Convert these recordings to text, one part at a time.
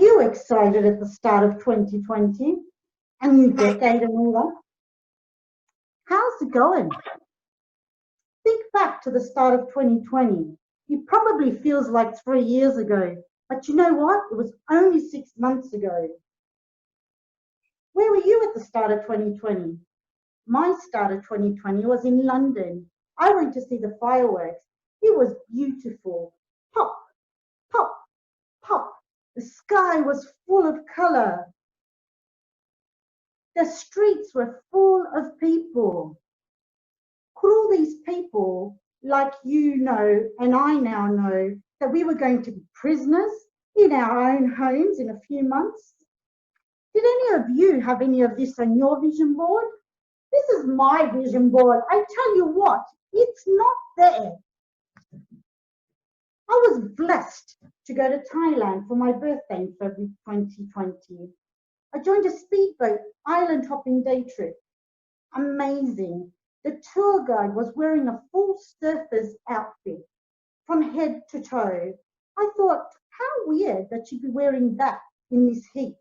you excited at the start of 2020? A new decade and all that? How's it going? Think back to the start of 2020. It probably feels like 3 years ago, but you know what? It was only 6 months ago. Where were you at the start of 2020? My start of 2020 was in London. I went to see the fireworks. It was beautiful. Pop, pop, pop. The sky was full of colour. The streets were full of people. Could all these people, like you know and I now know, that we were going to be prisoners in our own homes in a few months? Did any of you have any of this on your vision board? This is my vision board. I tell you what, it's not there. I was blessed to go to Thailand for my birthday in February 2020. I joined a speedboat island hopping day trip. Amazing. The tour guide was wearing a full surfer's outfit from head to toe. I thought, how weird that she'd be wearing that in this heat.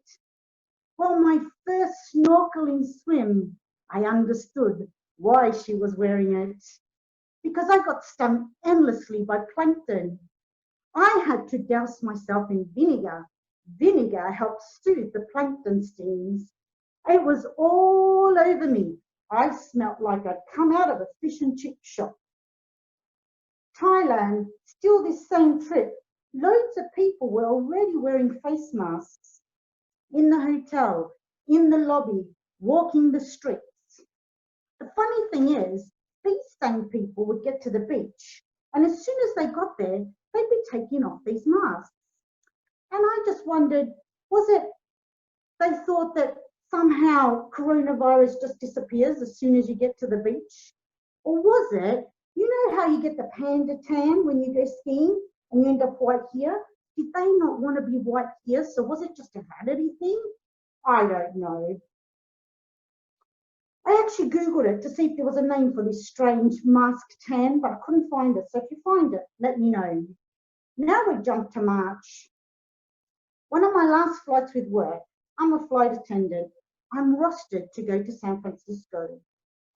Well, my first snorkeling swim, I understood why she was wearing it. Because I got stung endlessly by plankton. I had to douse myself in vinegar. Vinegar helps soothe the plankton stings. It was all over me. I smelt like I'd come out of a fish and chip shop. Thailand, still this same trip, loads of people were already wearing face masks. In the hotel, in the lobby, walking the streets. The funny thing is, these same people would get to the beach, and as soon as they got there, they'd be taking off these masks. And I just wondered, was it they thought that somehow coronavirus just disappears as soon as you get to the beach? Or was it, you know how you get the panda tan when you go skiing and you end up white here? Did they not want to be white here? So was it just a vanity thing? I don't know. I actually Googled it to see if there was a name for this strange mask tan, but I couldn't find it. So if you find it, let me know. Now we jump to March. One of my last flights with work, I'm a flight attendant. I'm rostered to go to San Francisco.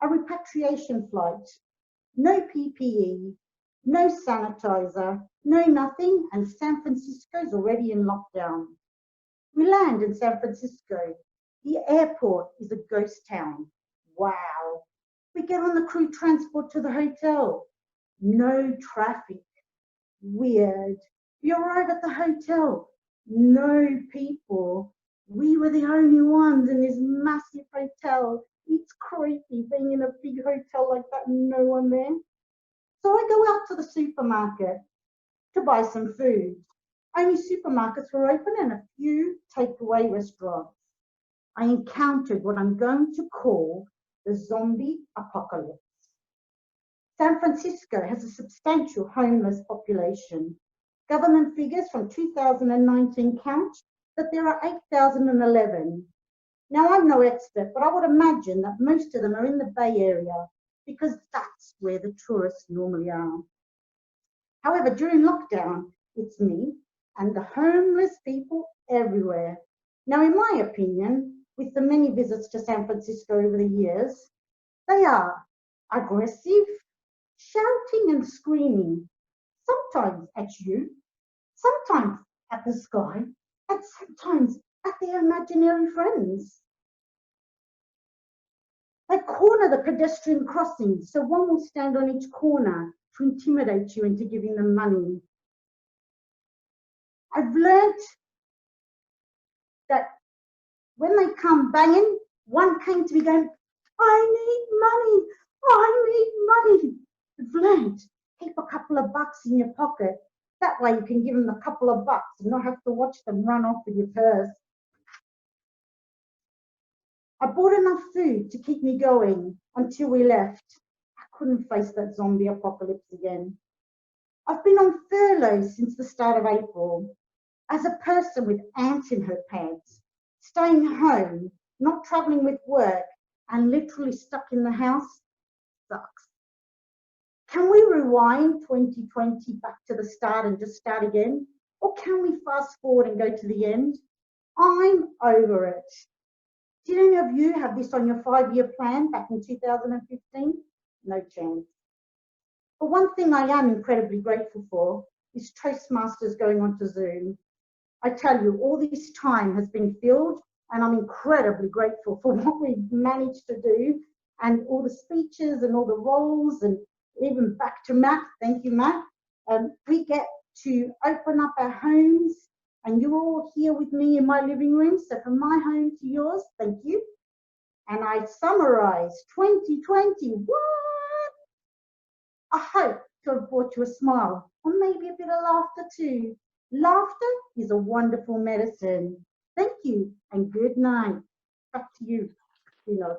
A repatriation flight. No PPE, no sanitizer, no nothing, and San Francisco's already in lockdown. We land in San Francisco. The airport is a ghost town. Wow. We get on the crew transport to the hotel. No traffic. Weird. We arrive at the hotel. No people. We were the only ones in this massive hotel. It's creepy being in a big hotel like that and no one there. So I go out to the supermarket to buy some food. Only supermarkets were open and a few takeaway restaurants. I encountered what I'm going to call the zombie apocalypse. San Francisco has a substantial homeless population. Government figures from 2019 count that there are 8,011. Now, I'm no expert, but I would imagine that most of them are in the Bay Area because that's where the tourists normally are. However, during lockdown, it's me and the homeless people everywhere. Now, in my opinion, with the many visits to San Francisco over the years, they are aggressive, shouting and screaming, sometimes at you, sometimes at the sky, and sometimes at their imaginary friends. They corner the pedestrian crossings, so one will stand on each corner to intimidate you into giving them money. I've learnt that when they come banging, one came to me going, I need money. I've learnt, keep a couple of bucks in your pocket. That way you can give them a couple of bucks and not have to watch them run off with your purse. I bought enough food to keep me going until we left. I couldn't face that zombie apocalypse again. I've been on furlough since the start of April. As a person with ants in her pants, staying home, not traveling with work, and literally stuck in the house sucks. Can we rewind 2020 back to the start and just start again? Or can we fast forward and go to the end? I'm over it. Did any of you have this on your 5-year plan back in 2015? No chance. But one thing I am incredibly grateful for is Toastmasters going on to Zoom. I tell you, all this time has been filled, and I'm incredibly grateful for what we've managed to do, and all the speeches and all the roles, and even back to Matt. Thank you, Matt. We get to open up our homes, and you're all here with me in my living room. So from my home to yours, thank you. And I summarize 2020. What? I hope to have brought you a smile, or maybe a bit of laughter too. Laughter is a wonderful medicine. Thank you and good night. Back to you. Thank you.